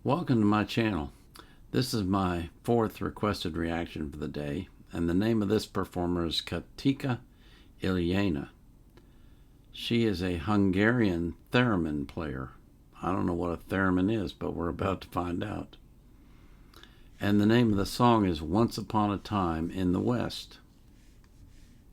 Welcome to my channel. This is my fourth requested reaction for the day, and the name of this performer is Katica Illényi. She is a Hungarian theremin player. I don't know what a theremin is, but we're about to find out. And the name of the song is Once Upon a Time in the West.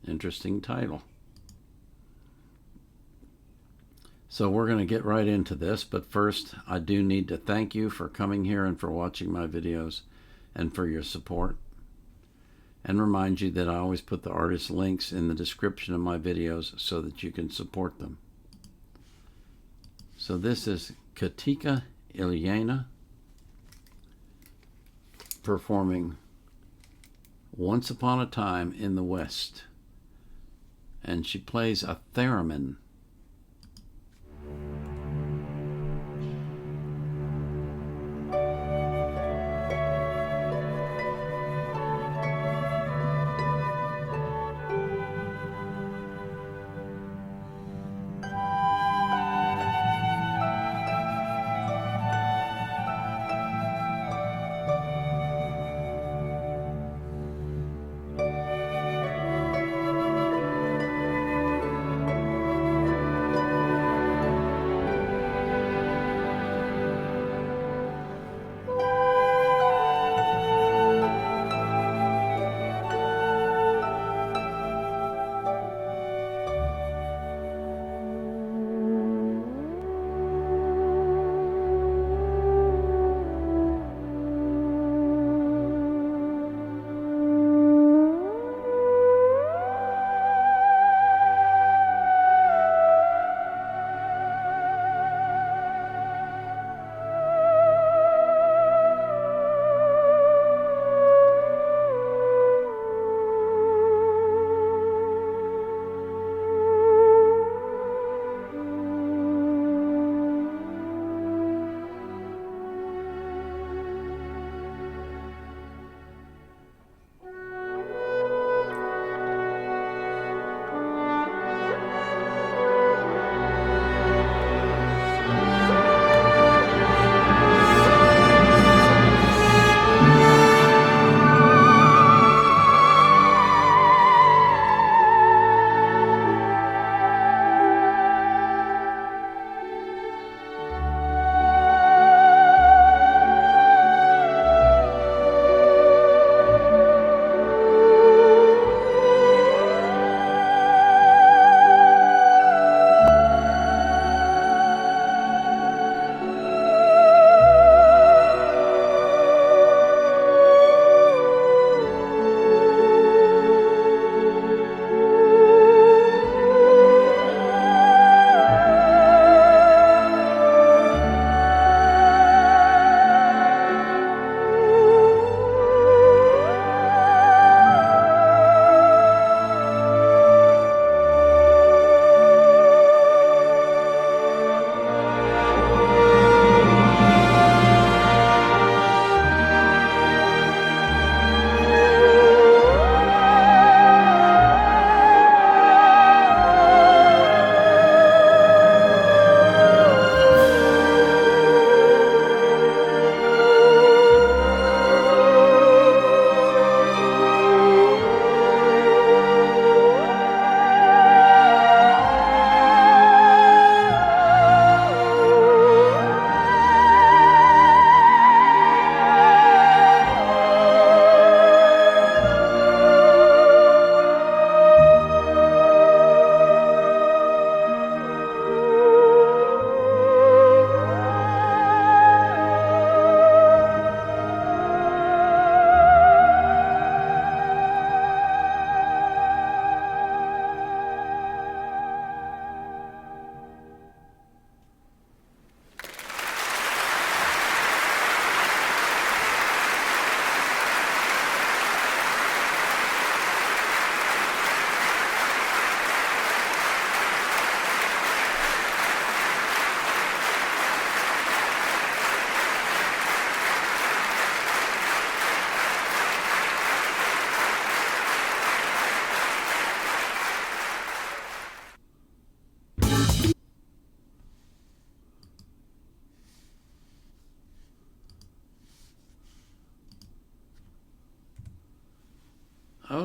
Interesting title. So we're going to get right into this, but first I do need to thank you for coming here and for watching my videos and for your support. And remind you that I always put the artist links in the description of my videos so that you can support them. So this is Katica Illényi performing Once Upon a Time in the West. And she plays a theremin.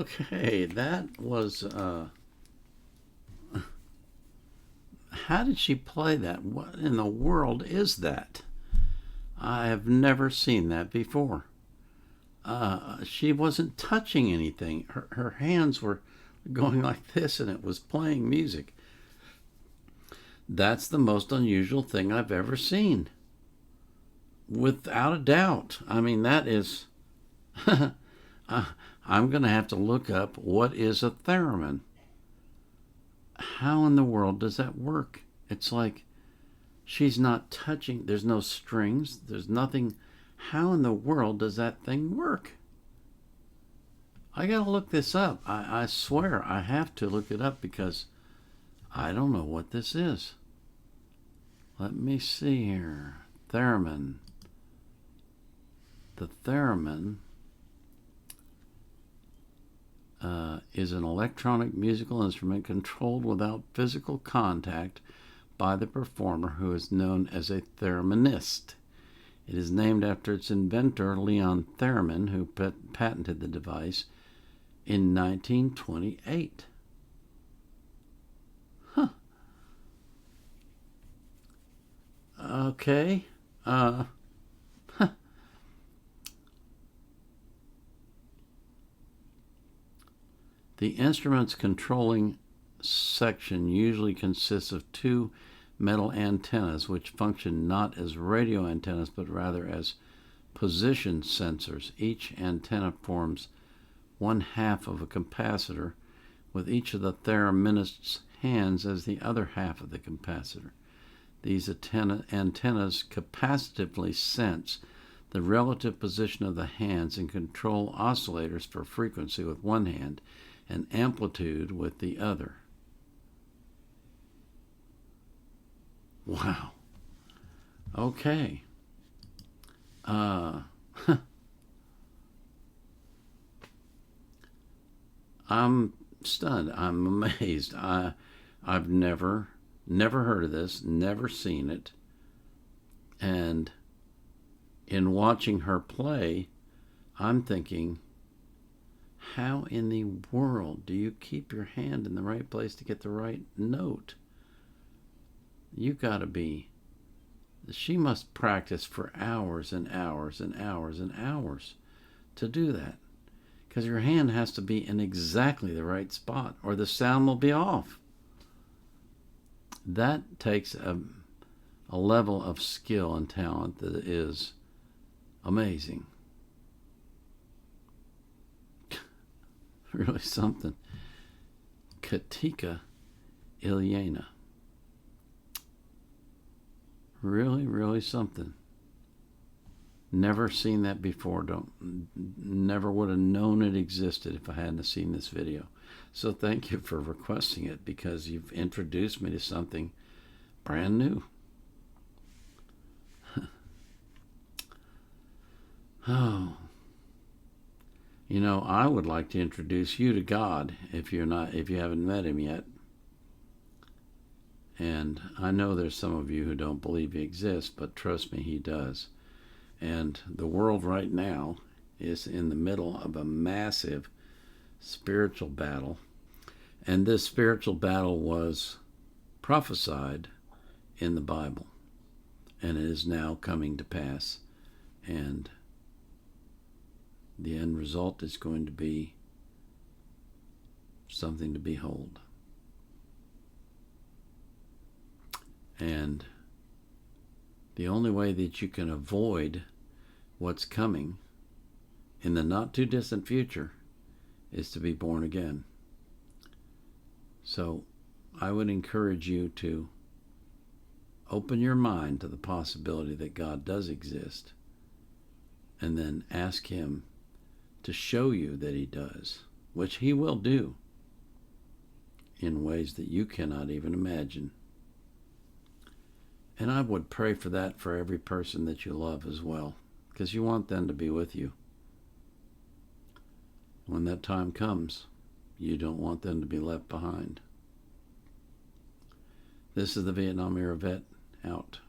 Okay, that was, how did she play that? What in the world is that? I have never seen that before. She wasn't touching anything. Her hands were going like this and it was playing music. That's the most unusual thing I've ever seen. Without a doubt. I mean, that is... I'm going to have to look up what is a theremin. How in the world does that work? It's like she's not touching. There's no strings. There's nothing. How in the world does that thing work? I got to look this up. I swear I have to look it up because I don't know what this is. Let me see here. Theremin. The theremin is an electronic musical instrument controlled without physical contact by the performer, who is known as a thereminist. It is named after its inventor, Leon Theremin, who patented the device in 1928. Huh. Okay. The instrument's controlling section usually consists of two metal antennas, which function not as radio antennas but rather as position sensors. Each antenna forms one half of a capacitor, with each of the thereminist's hands as the other half of the capacitor. These antennas capacitively sense the relative position of the hands and control oscillators for frequency with one hand and amplitude with the other. Wow. Okay. I'm stunned. I'm amazed. I've never heard of this, never seen it. And in watching her play, I'm thinking, how in the world do you keep your hand in the right place to get the right note? You gotta be... She must practice for hours and hours and hours and hours to do that. Because your hand has to be in exactly the right spot or the sound will be off. That takes a level of skill and talent that is amazing. Really something. Katica Illényi. Really, really something. Never seen that before. Never would have known it existed if I hadn't seen this video. So thank you for requesting it, because you've introduced me to something brand new. Oh. You know, I would like to introduce you to God if you haven't met him yet. And I know there's some of you who don't believe he exists, but trust me, he does. And the world right now is in the middle of a massive spiritual battle. And this spiritual battle was prophesied in the Bible. And it is now coming to pass. And the end result is going to be something to behold. And the only way that you can avoid what's coming in the not too distant future is to be born again. So I would encourage you to open your mind to the possibility that God does exist, and then ask him to show you that he does, which he will do in ways that you cannot even imagine. And I would pray for that for every person that you love as well, because you want them to be with you. When that time comes, you don't want them to be left behind. This is the Vietnam Era Vet, out.